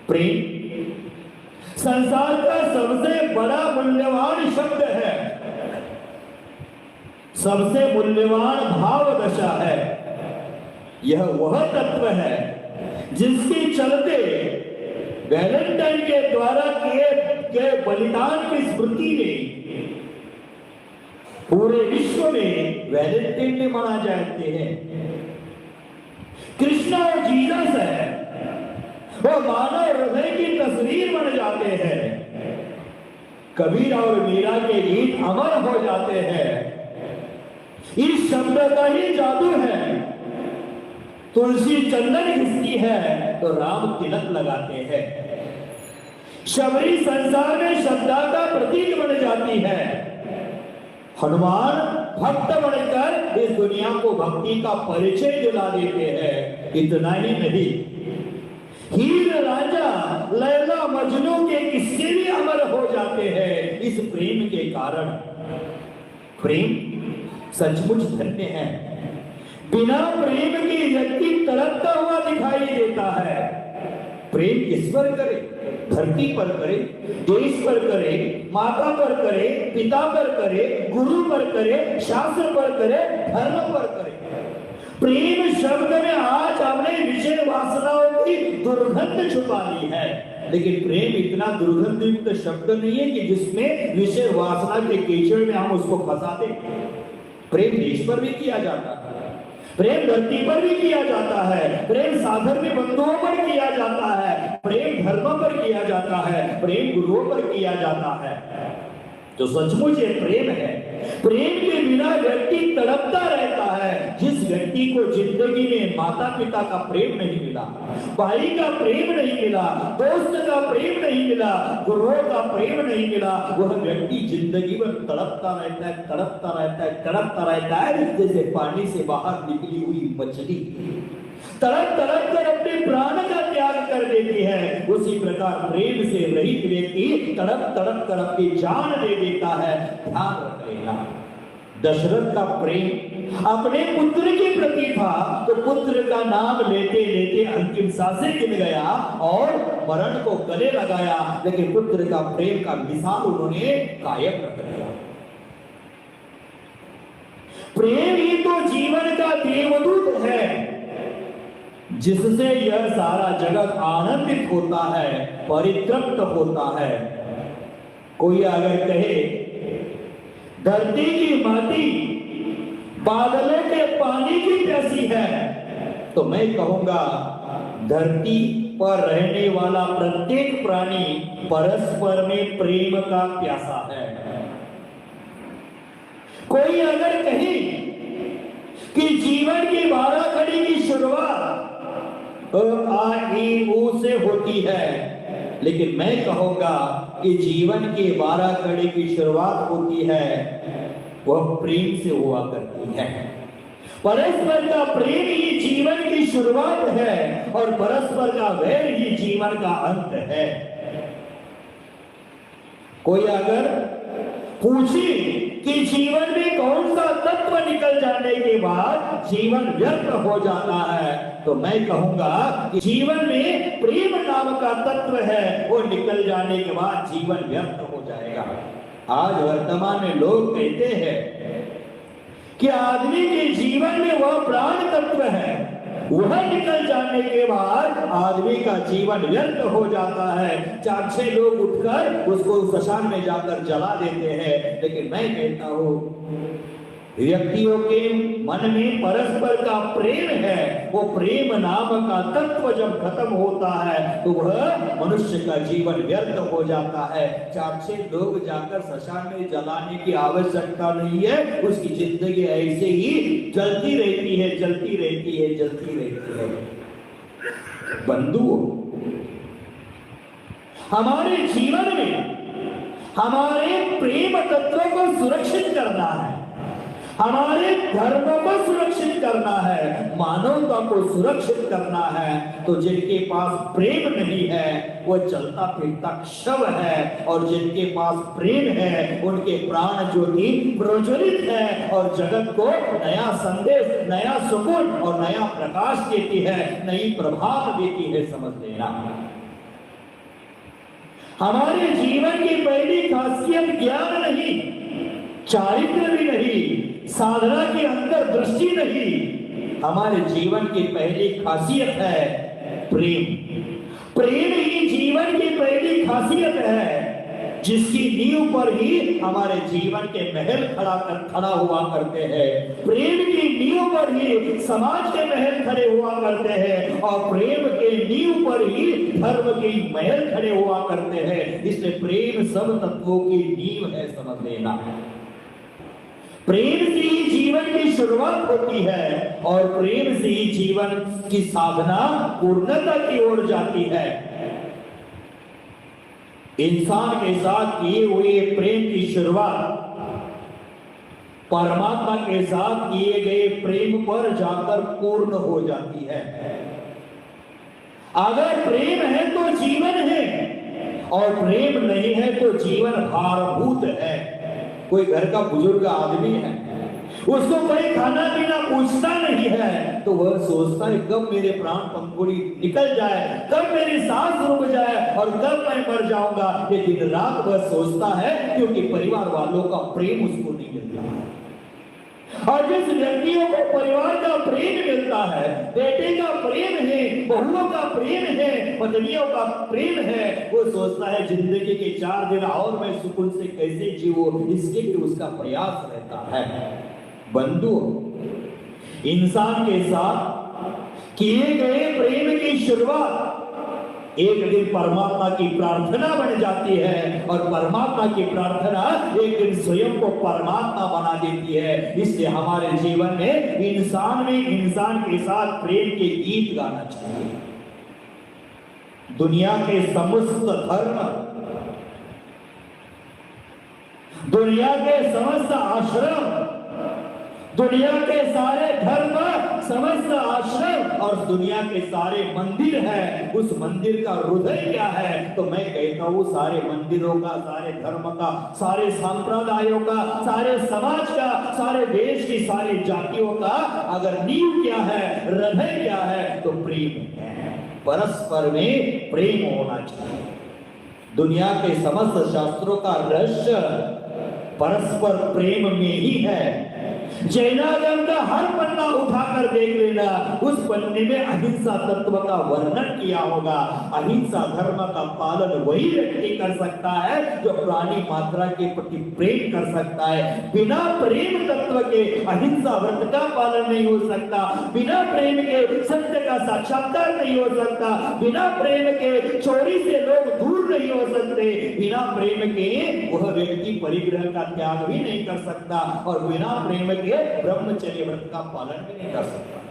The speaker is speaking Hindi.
प्रेम संसार का सबसे बड़ा मूल्यवान शब्द है, सबसे मूल्यवान भाव दशा है। यह वह तत्व है जिसके चलते वैलेंटाइन के द्वारा किए गए बलिदान की स्मृति में पूरे विश्व में वैलेंटाइन डे मना जाते हैं। कृष्ण और जीसस है, वो मानव हृदय की तस्वीर बन जाते हैं। कबीर और मीरा के गीत अमर हो जाते हैं। इस शब्द का ही जादू है। तुलसी चंदन घिसती है तो राम तिलक लगाते हैं। शबरी संसार में श्रद्धा का प्रतीक बन जाती है। हनुमान भक्त बनकर इस दुनिया को भक्ति का परिचय दिला देते हैं। इतना ही नहीं, हीर रांझा लैला मजनू के किस्से भी अमर हो जाते हैं इस प्रेम के कारण। प्रेम सचमुच धन्य है। बिना प्रेम के व्यक्ति तड़पता हुआ दिखाई देता है। प्रेम किस पर करे? धरती पर करे, देश पर करे, माता पर करे, पिता पर करे, गुरु पर करे, शास्त्र पर करे, धर्म पर करे। प्रेम शब्द में आज हमने विषय वासनाओं की दुर्गंध छुपा ली है, लेकिन प्रेम इतना दुर्गंधयुक्त शब्द नहीं है कि जिसमें विषय वासना के कीचड़ में हम उसको फंसा दें। प्रेम देश पर भी किया जाता है, प्रेम धरती पर भी किया जाता है, प्रेम साधर्म्य बंधुओं पर किया जाता है, प्रेम धर्म पर किया जाता है, प्रेम गुरुओं पर किया जाता है। जो सचमुच ये प्रेम है, प्रेम के बिना व्यक्ति तड़पता रहता है। जिस व्यक्ति को जिंदगी में माता पिता का प्रेम नहीं मिला, भाई का प्रेम नहीं मिला, दोस्त का प्रेम नहीं मिला, गुरुओं का प्रेम नहीं मिला, वह व्यक्ति जिंदगी में तड़पता रहता है, तड़पता रहता है, तड़पता रहता है, जैसे पानी से बाहर निकली हुई मछली तड़प तड़प कर अपने प्राण का त्याग कर देती है। उसी प्रकार प्रेम से रहित व्यक्ति तड़प तड़प कर अपनी जान दे देता है। ध्यान रखिएगा, दशरथ का प्रेम अपने पुत्र के प्रति था, तो पुत्र का नाम लेते लेते अंतिम सांसें गिन गया और मरण को गले लगाया, लेकिन पुत्र का प्रेम का मिसाल उन्होंने कायम रख दिया। प्रेम ही तो जीवन का देवदूत है, जिससे यह सारा जगत आनंदित होता है, परितृप्त होता है। कोई अगर कहे धरती की माटी बादलों के पानी की प्यासी है, तो मैं कहूंगा धरती पर रहने वाला प्रत्येक प्राणी परस्पर में प्रेम का प्यासा है। कोई अगर कहे कि जीवन की 12 घड़ी की शुरुआत आ ई ऊ से होती है, लेकिन मैं कहूंगा कि जीवन की 12 घड़ी की शुरुआत होती है, वह प्रेम से हुआ करती है। परस्पर का प्रेम ही जीवन की शुरुआत है और परस्पर का वैर ही जीवन का अंत है। कोई अगर पूछे कि जीवन में कौन सा तत्व निकल जाने के बाद जीवन व्यर्थ हो जाता है, तो मैं कहूंगा कि जीवन में प्रेम नाम का तत्व है, वो निकल जाने के बाद जीवन व्यर्थ हो जाएगा। आज वर्तमान में लोग कहते हैं कि आदमी के जीवन में वह प्राण तत्व है, वह निकल जाने के बाद आदमी का जीवन व्यर्थ हो जाता है। 4-6 लोग उठकर उसको शमशान में जाकर जला देते हैं, लेकिन मैं कहता हूं व्यक्तियों के मन में परस्पर का प्रेम है, वो प्रेम नाम का तत्व जब खत्म होता है तो वह मनुष्य का जीवन व्यर्थ हो जाता है। 4-6 लोग जाकर शमशान में जलाने की आवश्यकता नहीं है, उसकी जिंदगी ऐसे ही जलती रहती है, जलती रहती है, जलती रहती है। बंधुओं, हमारे जीवन में हमारे प्रेम तत्व को सुरक्षित करना है, हमारे धर्म को सुरक्षित करना है, मानवता को सुरक्षित करना है। तो जिनके पास प्रेम नहीं है वो चलता फिरता शव है, और जिनके पास प्रेम है उनके प्राण ज्योति प्रज्वलित है और जगत को नया संदेश, नया सुकून और नया प्रकाश देती है, नई प्रभात देती है। समझ लेना, हमारे जीवन की पहली खासियत ज्ञान नहीं, चारित्र भी नहीं, साधना की अंतर्दृष्टि नहीं, हमारे जीवन की पहली खासियत है प्रेम। प्रेम ही जीवन की पहली खासियत है, जिसकी नींव पर ही हमारे जीवन के महल खड़ा हुआ करते हैं। प्रेम की नींव पर ही समाज के महल खड़े हुआ करते हैं और प्रेम के नींव पर ही धर्म के महल खड़े हुआ करते हैं। इसलिए प्रेम सब तत्वों की नींव है, समझ लेना। प्रेम से ही जीवन की शुरुआत होती है और प्रेम से ही जीवन की साधना पूर्णता की ओर जाती है। इंसान के साथ किए हुए प्रेम की शुरुआत परमात्मा के साथ किए गए प्रेम पर जाकर पूर्ण हो जाती है। अगर प्रेम है तो जीवन है और प्रेम नहीं है तो जीवन भारभूत है। कोई घर का बुजुर्ग आदमी है, उसको कोई खाना पीना पूछता नहीं है तो वह सोचता है कब मेरे प्राण पंखुड़ी निकल जाए, कब मेरी सांस रुक जाए और कब मैं मर जाऊंगा। ये दिन रात वह सोचता है, क्योंकि परिवार वालों का प्रेम उसको नहीं मिलता। और जिस व्यक्तियों को परिवार का प्रेम मिलता है, बेटे का प्रेम है, बहुओं का प्रेम है, पत्नियों का प्रेम है, वो सोचता है जिंदगी के 4 दिन और मैं सुकून से कैसे जीऊं, इसके लिए उसका प्रयास रहता है। बंधु, इंसान के साथ किए गए प्रेम की शुरुआत एक दिन परमात्मा की प्रार्थना बन जाती है और परमात्मा की प्रार्थना एक दिन स्वयं को परमात्मा बना देती है। इसलिए हमारे जीवन में इंसान के साथ प्रेम के गीत गाना चाहिए। दुनिया के समस्त धर्म, दुनिया के समस्त आश्रम, दुनिया के सारे धर्म, समस्त आश्रम और दुनिया के सारे मंदिर है, उस मंदिर का हृदय क्या है? तो मैं कहता हूं सारे मंदिरों का, सारे धर्म का, सारे संप्रदायों का, सारे समाज का, सारे देश की सारी जातियों का अगर नींव क्या है, हृदय क्या है, तो प्रेम है। परस्पर में प्रेम होना चाहिए। दुनिया के समस्त शास्त्रों का रहस्य परस्पर प्रेम में ही है। जैनागम का हर पन्ना उठाकर देख लेना, उस पन्ने में अहिंसा तत्व का वर्णन किया होगा। अहिंसा धर्म का पालन वही व्यक्ति कर सकता है जो प्राणी मात्रा के प्रति प्रेम कर सकता है। बिना प्रेम तत्व के अहिंसा व्रत का पालन नहीं हो सकता, बिना प्रेम के सत्य का साक्षात्कार नहीं हो सकता, बिना प्रेम के चोरी से लोग दूर नहीं हो सकते, बिना प्रेम के वह व्यक्ति परिग्रह का त्याग भी नहीं कर सकता और बिना प्रेम के ब्रह्मचर्य व्रत का पालन भी नहीं कर सकता।